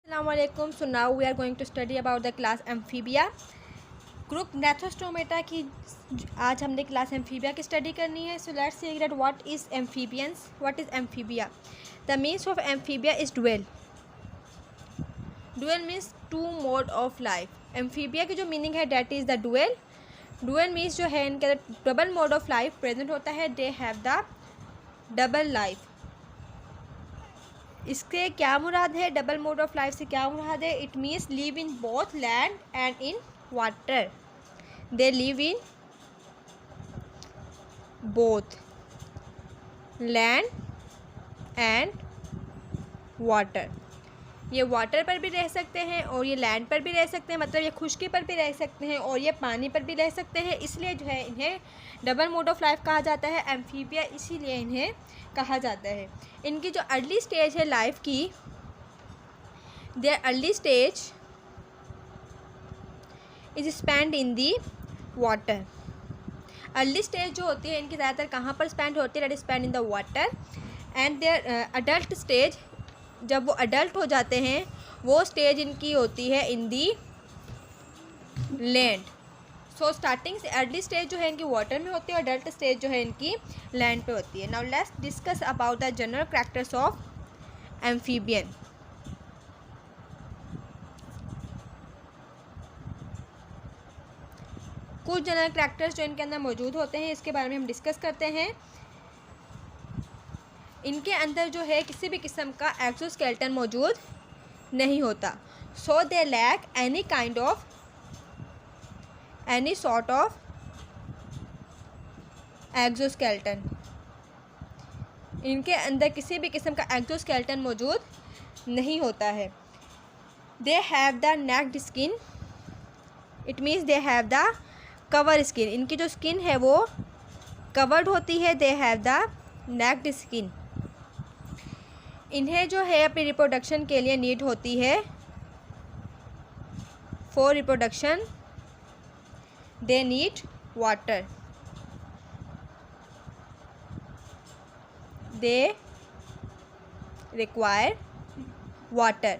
Assalamualaikum. So now we are going to study about the class Amphibia. Group gnathostomata की आज हमने class amphibia की study करनी है. So let's see that what is amphibians, what is amphibia. The means of amphibia is dual. Dual means two mode of life. Amphibia की जो meaning है that is the dual. Dual means जो है इनके double mode of life present होता है. They have the double life. इसके क्या मुराद है, डबल मोड ऑफ लाइफ से क्या मुराद है? It means live in both land and in water. They live in both land and water. ये वाटर पर भी रह सकते हैं और ये लैंड पर भी रह सकते हैं, मतलब ये खुश्की पर भी रह सकते हैं और ये पानी पर भी रह सकते हैं. इसलिए जो है इन्हें डबल मोड ऑफ लाइफ कहा जाता है, एम्फीबिया इसीलिए इन्हें कहा जाता है. इनकी जो अर्ली स्टेज है लाइफ की, their early stage is spend in the water. Early stage जो होती है इनकी ज़्यादातर कहाँ पर स्पेंड होती है? That is spend in the water. And their adult stage, जब वो अडल्ट हो जाते हैं वो स्टेज इनकी होती है इन दी लैंड. सो स्टार्टिंग से अर्ली स्टेज जो है इनकी वाटर में होती है और अडल्ट स्टेज जो है इनकी लैंड पे होती है. Now let's discuss about the general characters of amphibian. कुछ जनरल कैरेक्टर्स जो इनके अंदर मौजूद होते हैं इसके बारे में हम डिस्कस करते हैं. इनके अंदर जो है किसी भी किस्म का एक्सोस्केलेटन मौजूद नहीं होता. So they lack any kind of any sort of exoskeleton. इनके अंदर किसी भी किस्म का एक्सोस्केलेटन मौजूद नहीं होता है. They have the naked skin. It means they have the cover skin. इनकी जो स्किन है वो कवर्ड होती है. They have the naked skin. इन्हें जो है अपनी रिप्रोडक्शन के लिए नीड होती है. For reproduction they need water. They require water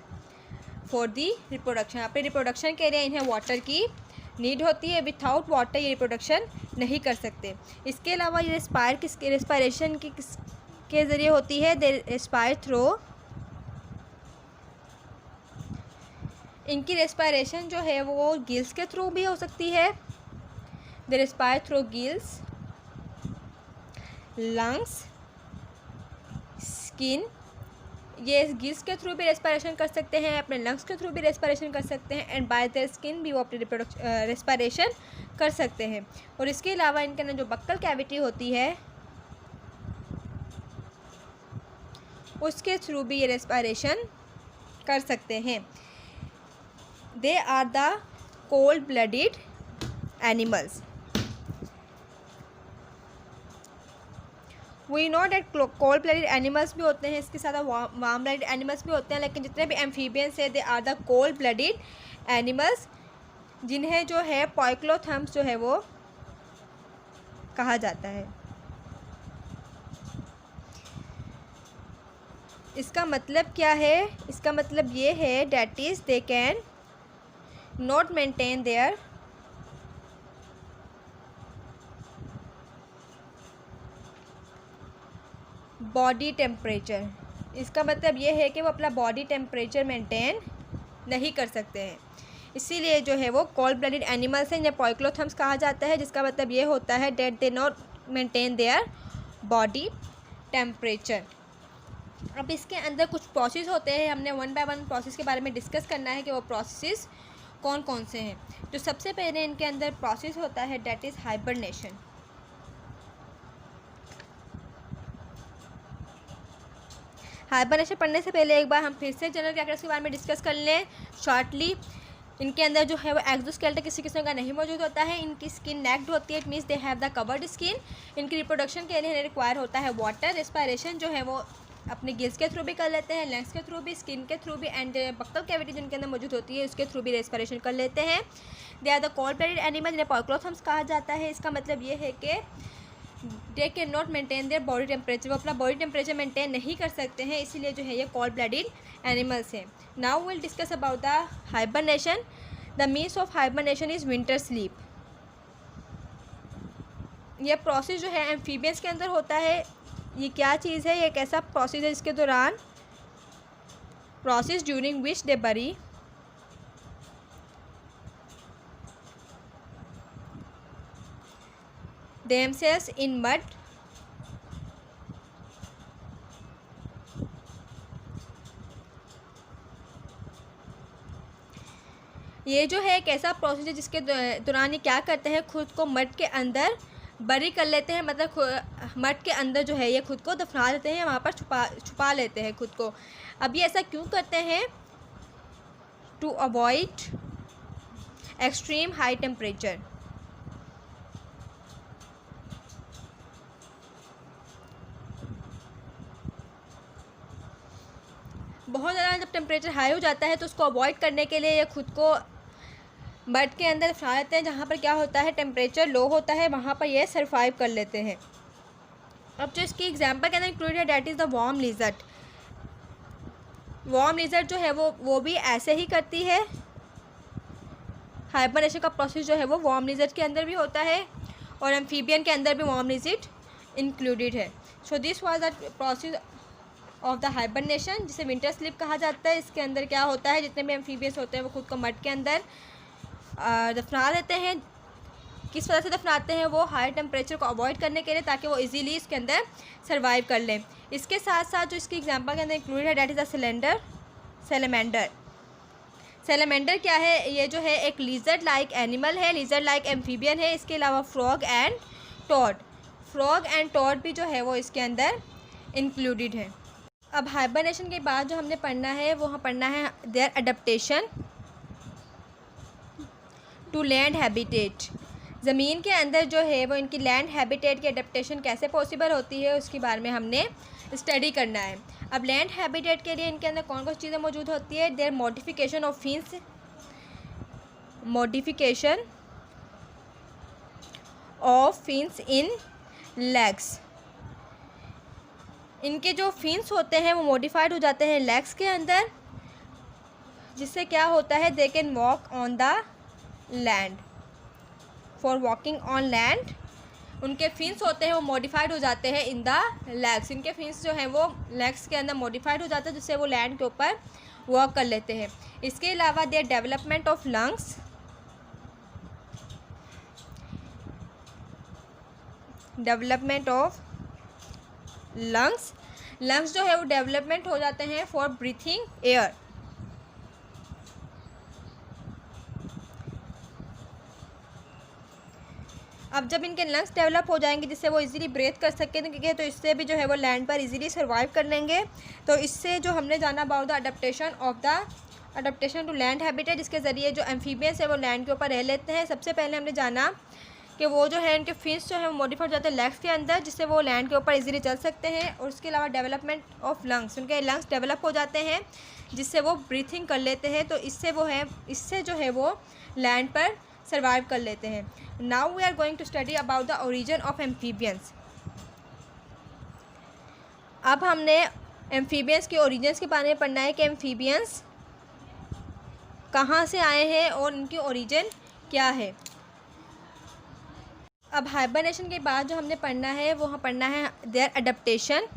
for the reproduction. अपने रिप्रोडक्शन के लिए इन्हें वाटर की नीड होती है. विथआउट वाटर ये रिप्रोडक्शन नहीं कर सकते. इसके अलावा ये रेस्पायरेशन के ज़रिए होती है. They respire through. इनकी रेस्पायरेशन जो है वो गिल्स के थ्रू भी हो सकती है. They respire through gills, lungs, skin. ये गिल्स के थ्रू भी रेस्पायरेशन कर सकते हैं, अपने लंग्स के थ्रू भी रेस्पायरेशन कर सकते हैं एंड बाय देयर स्किन भी वो अपनी रेस्पायरेशन कर सकते हैं. और इसके अलावा इनके अंदर जो बक्कल कैविटी होती है उसके थ्रू भी ये रेस्पायरेशन कर सकते हैं. They are the cold blooded animals. We know that cold blooded animals भी होते हैं, इसके साथ वार्म ब्लडेड एनिमल्स भी होते हैं, लेकिन जितने भी एम्फीबियंस है they are the cold blooded animals, जिन्हें जो है पॉइक्लोथम्स जो है वो कहा जाता है. इसका मतलब क्या है? इसका मतलब ये है that is they can not maintain their body temperature. इसका मतलब ये है कि वो अपना बॉडी टेम्परेचर मेंटेन नहीं कर सकते हैं. इसीलिए जो है वो कोल्ड ब्लडेड एनिमल्स हैं, या पॉइक्लोथम्स कहा जाता है, जिसका मतलब ये होता है that they not maintain their body temperature. अब इसके अंदर कुछ प्रोसेस होते हैं, हमने वन बाय वन प्रोसेस के बारे में डिस्कस करना है कि वो प्रोसेस कौन कौन से हैं. जो सबसे पहले इनके अंदर प्रोसेस होता है डेट इज़ हाइबरनेशन. हाइबरनेशन पढ़ने से पहले एक बार हम फिर से जनरल कैरेक्टर्स के बारे में डिस्कस कर लें शॉर्टली. इनके अंदर जो है वो एक्सोस्केलेटन किसी किस्म का नहीं मौजूद होता है. इनकी स्किन नेक्ड होती है. It means they have the covered skin. इनकी रिप्रोडक्शन के लिए रिक्वायर होता है वाटर. रेस्पायरेशन जो है वो अपने गिल्स के थ्रू भी कर लेते हैं, लंग्स के थ्रू भी, स्किन के थ्रू भी एंड बक्कल कैविटी जिनके अंदर मौजूद होती है उसके थ्रू भी रेस्पिरेशन कर लेते हैं. They are the cold blooded animal, जिन्हें पॉइक्लोथम्स कहा जाता है. इसका मतलब ये है कि they can not maintain their body temperature, वो अपना बॉडी टेम्परेचर मेंटेन नहीं कर सकते हैं, इसीलिए जो है ये कोल्ड ब्लडेड एनिमल्स हैं। Now will discuss about the hibernation. The means of hibernation is winter sleep. यह प्रोसेस जो है एम्फीबियंस के अंदर होता है। ये क्या चीज़ है? ये एक ऐसा प्रोसेस है जिसके दौरान प्रोसेस ड्यूरिंग विच दे बरी themselves in mud ये जो है एक ऐसा प्रोसेस है जिसके दौरान ये क्या करते हैं, खुद को मड के अंदर बरी कर लेते हैं, मतलब मड के अंदर जो है ये खुद को दफना देते हैं, वहाँ पर छुपा लेते हैं खुद को। अब ये ऐसा क्यों करते हैं? To avoid extreme high temperature. बहुत ज़्यादा जब टेम्परेचर हाई हो जाता है तो उसको अवॉइड करने के लिए ये खुद को मड के अंदर दफना लेते हैं, जहाँ पर क्या होता है टेम्परेचर लो होता है, वहाँ पर ये सर्वाइव कर लेते हैं। अब जो इसकी एग्जांपल के अंदर इंक्लूडेड है that is the warm lizard. Warm lizard जो है वो भी ऐसे ही करती है। हाइबरनेशन का प्रोसेस जो है वो वार्म लिजर्ड के अंदर भी होता है और एम्फीबियन के अंदर भी वार्म लिजर्ड इंक्लूडेड है। So this was the process of the hibernation, जिसे विंटर स्लीप कहा जाता है। इसके अंदर क्या होता है, जितने भी एम्फीबियंस होते हैं वो खुद को मड के अंदर दफना देते हैं। किस वजह से दफनाते हैं? वो हाई टेम्परेचर को अवॉइड करने के लिए, ताकि वो इजीली इसके अंदर सर्वाइव कर लें। इसके साथ साथ जो इसकी एग्जांपल के अंदर इंक्लूडेड है that is the salamander. Salamander क्या है? ये जो है एक लिजर्ड लाइक एनिमल है, लिजर्ड लाइक एम्फीबियन है। इसके अलावा फ्रॉग एंड टॉड भी जो है वो इसके अंदर इंक्लूडेड है। अब हाइबरनेशन के बाद जो हमने पढ़ना है वो पढ़ना है their adaptation to land habitat. ज़मीन के अंदर जो है वो इनकी लैंड हैबिटेट की अडप्टेशन कैसे पॉसिबल होती है उसके बारे में हमने स्टडी करना है। अब लैंड हैबिटेट के लिए इनके अंदर कौन कौन सी चीज़ें मौजूद होती है? Their modification of fins, modification of fins in legs. इनके जो फिन्स होते हैं वो मॉडिफाइड हो जाते हैं लेग्स के अंदर, जिससे क्या होता है they can walk on the land. For walking on land उनके फिन्स होते हैं वो मॉडिफाइड हो जाते हैं इन द लेग्स। इनके फिन्स जो हैं वो लेग्स के अंदर मॉडिफाइड हो जाते हैं, जिससे वो लैंड के ऊपर वॉक कर लेते हैं। इसके अलावा their development of lungs, development of lungs जो है वो डेवलपमेंट हो जाते हैं फॉर ब्रीथिंग एयर। अब जब इनके लंग्स डेवलप हो जाएंगे जिससे वो इजीली ब्रीथ कर सकेंगे, तो इससे भी जो है वो लैंड पर इजीली सर्वाइव कर लेंगे। तो इससे जो हमने जाना about the adaptation to land habitat, जिसके ज़रिए जो एम्फीबियंस है वो लैंड के ऊपर रह लेते हैं। सबसे पहले हमने जाना कि वो जो है इनके फिन्स जो है वो मॉडिफाइड हो जाते हैं लेग्स के अंदर, जिससे वो लैंड के ऊपर इजीली चल सकते हैं। और उसके अलावा डेवलपमेंट ऑफ लंग्स, उनके लंग्स डेवलप हो जाते हैं जिससे वो ब्रीथिंग कर लेते हैं। तो इससे जो है वो लैंड पर सर्वाइव कर लेते हैं। Now we are going to study about the origin of amphibians. अब हमने एम्फीबियंस के ओरिजिन्स के बारे में पढ़ना है कि एम्फीबियंस कहाँ से आए हैं और इनकी ओरिजिन क्या है। अब हाइबरनेशन के बाद जो हमने पढ़ना है वो पढ़ना है their adaptation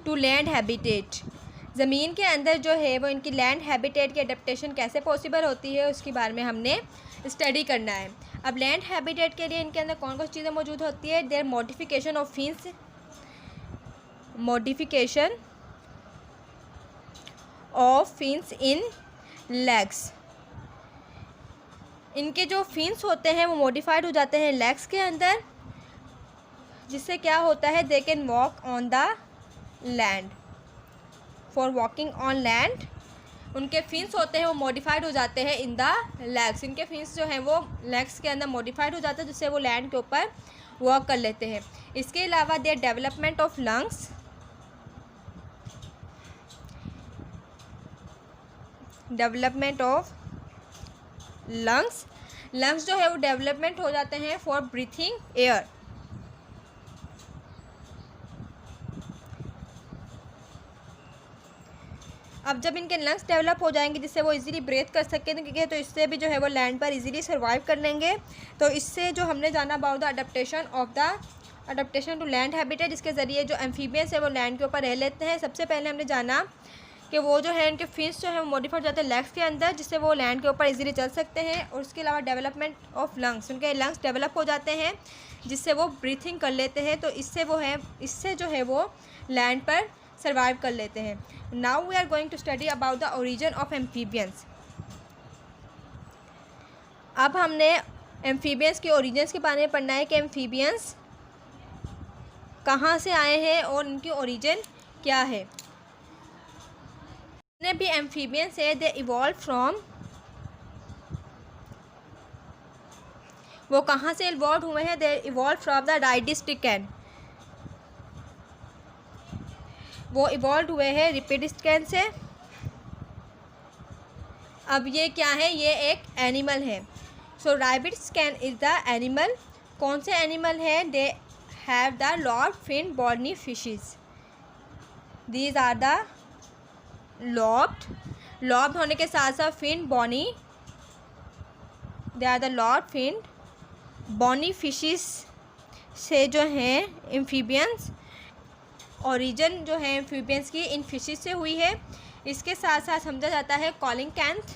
to land habitat. ज़मीन के अंदर जो है वो इनकी लैंड हैबिटेट की अडप्टेशन कैसे पॉसिबल होती है उसके बारे में हमने स्टडी करना है। अब लैंड हैबिटेट के लिए इनके अंदर कौन कौन सी चीज़ें मौजूद होती है? Their modification of fins, modification of fins in legs. इनके जो फिन्स होते हैं वो मॉडिफाइड हो जाते हैं लेग्स के अंदर, जिससे क्या होता है they can walk on the land. For walking on land उनके फिन्स होते हैं वो मॉडिफाइड हो जाते हैं इन द लेग्स। इनके फिन्स जो हैं वो लेग्स के अंदर मॉडिफाइड हो जाते हैं, जिससे वो लैंड के ऊपर वॉक कर लेते हैं। इसके अलावा their development of lungs, development of lungs lungs जो है वो डेवलपमेंट हो जाते हैं फॉर ब्रीथिंग एयर। अब जब इनके लंग्स डेवलप हो जाएंगे जिससे वो इजीली ब्रीथ कर सकेंगे तो इससे भी जो है वो लैंड पर इजीली सर्वाइव कर लेंगे। तो इससे जो हमने जाना about the adaptation to land habitat, जिसके ज़रिए जो एम्फीबियंस है वो लैंड के ऊपर रह लेते हैं। सबसे पहले हमने जाना कि वो जो है इनके फिन्स जो है वो मॉडिफाई हो जाते हैं लेग्स के अंदर, जिससे वो लैंड के ऊपर इजीली चल सकते हैं। और उसके अलावा डेवलपमेंट ऑफ लंग्स, उनके लंग्स डेवलप हो जाते हैं जिससे वो ब्रीथिंग कर लेते हैं। तो इससे जो है वो लैंड पर सर्वाइव कर लेते हैं। Now we are going to study about the origin of amphibians. अब हमने एम्फीबियंस के ओरिजिन्स के बारे में पढ़ना है कि एम्फीबियंस कहाँ से आए हैं और इनकी ओरिजिन क्या है। जितने भी एम्फीबियंस है दे इवॉल्व फ्रॉम, वो कहाँ से इवॉल्व हुए हैं? दे इवॉल्व फ्रॉम द राइडिस्टिकैन, वो इवॉल्व हुए हैं रिपिडिस्कैन से। अब ये क्या है? ये एक एनिमल है। So rhipidistian is the animal. कौन से एनिमल है? They have the lobed fin bony fishes. These are the lobed होने के साथ साथ fin bony, they are the lobed fin bony fishes से जो हैं एम्फीबियंस, ओरिजिन जो है एम्फीबियंस की इन फिशेस से हुई है। इसके साथ साथ समझा जाता है कॉलिंकैंथ,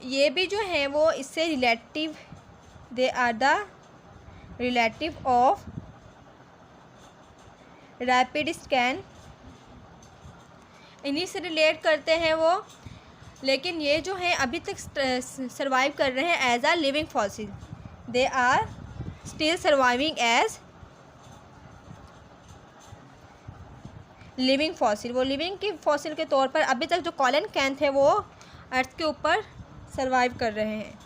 ये भी जो है वो इससे relative, they are the relative of rapidiscan, इन्हीं से रिलेट करते हैं वो। लेकिन ये जो है अभी तक सर्वाइव कर रहे हैं as a living fossil. They are still surviving as living fossil. वो लिविंग की फॉसिल के तौर पर अभी तक जो कॉलिंकैंथ है वो अर्थ के ऊपर सर्वाइव कर रहे हैं।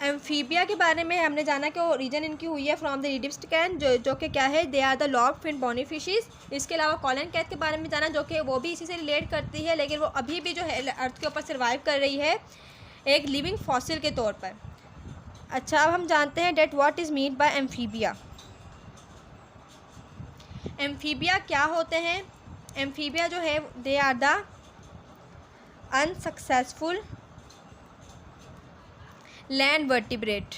एम्फीबिया के बारे में हमने जाना कि ओरिजिन इनकी हुई है फ्रॉम द रिपिडिस्कैन, जो कि क्या है? They are the lobed fin bony fishes. इसके अलावा कॉलिंकैंथ के बारे में जाना जो कि वो भी इसी से रिलेट करती है, लेकिन वो अभी भी जो है अर्थ के ऊपर सर्वाइव कर रही है एक लिविंग फॉसिल के तौर पर। अच्छा, अब हम जानते हैं that what is mean by amphibia. Amphibia क्या होते हैं? एम्फीबिया जो है they are the unsuccessful land vertebrate.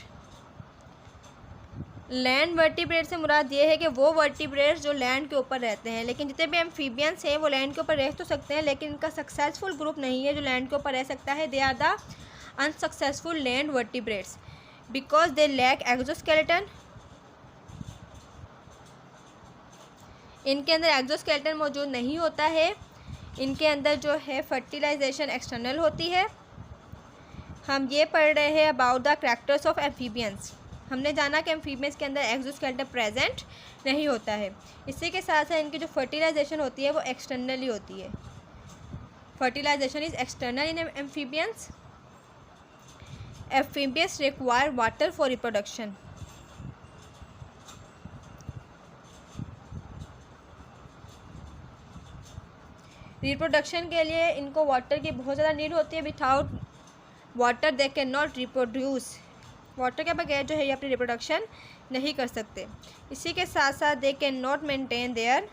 Land vertebrate से मुराद ये है कि वो वर्टिब्रेट्स जो लैंड के ऊपर रहते हैं, लेकिन जितने भी एम्फीबियंस हैं वो लैंड के ऊपर रह तो सकते हैं, लेकिन इनका सक्सेसफुल ग्रुप नहीं है जो लैंड के ऊपर रह सकता है। They are the unsuccessful land vertebrates because they lack exoskeleton. इनके अंदर एक्सोस्केलेटन मौजूद नहीं होता है। इनके अंदर जो है फर्टिलाइजेशन एक्सटर्नल होती है। हम ये पढ़ रहे हैं about the characters of amphibians. हमने जाना कि एम्फीबियंस के अंदर एक्सोस्केलेटन प्रेजेंट नहीं होता है। इसी के साथ साथ इनकी जो फर्टिलाइजेशन होती है वो एक्सटर्नली होती है। Fertilization is external in amphibians. Amphibians require water for reproduction. Reproduction के लिए इनको वाटर की बहुत ज़्यादा नीड होती है। Without water they can not reproduce. Water के बगैर जो है ये अपनी रिप्रोडक्शन नहीं कर सकते। इसी के साथ साथ they can not maintain their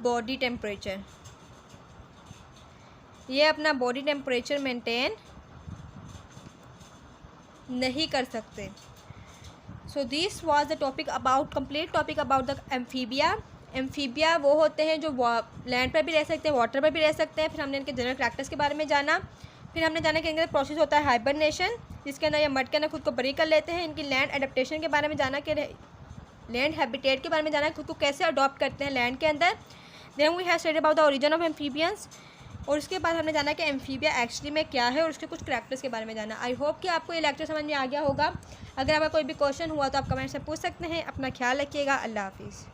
body temperature. ये अपना बॉडी टेम्परेचर मेंटेन नहीं कर सकते। So this was the topic about complete topic about the amphibia. Amphibia वो होते हैं जो लैंड पर भी रह सकते हैं, वाटर पर भी रह सकते हैं। फिर हमने इनके जनरल कैरेक्टर्स के बारे में जाना। फिर हमने जाना कि इनका प्रोसेस होता है हाइबरनेशन, जिसके अंदर ये मड के अंदर खुद को बरी कर लेते हैं। इनकी लैंड एडेप्टेशन के बारे में जाना कि लैंड हैबिटेट के बारे में जाना, खुद को कैसे अडॉप्ट करते हैं लैंड के अंदर। Then we have studied about the origin of amphibians. और उसके बाद हमने जाना कि एम्फीबिया एक्चुअली में क्या है और उसके कुछ करैक्टर्स के बारे में जाना। आई होप कि आपको ये लेक्चर समझ में आ गया होगा। अगर आपका कोई भी क्वेश्चन हुआ तो आप कमेंट से पूछ सकते हैं। अपना ख्याल रखिएगा। अल्लाह हाफिज़।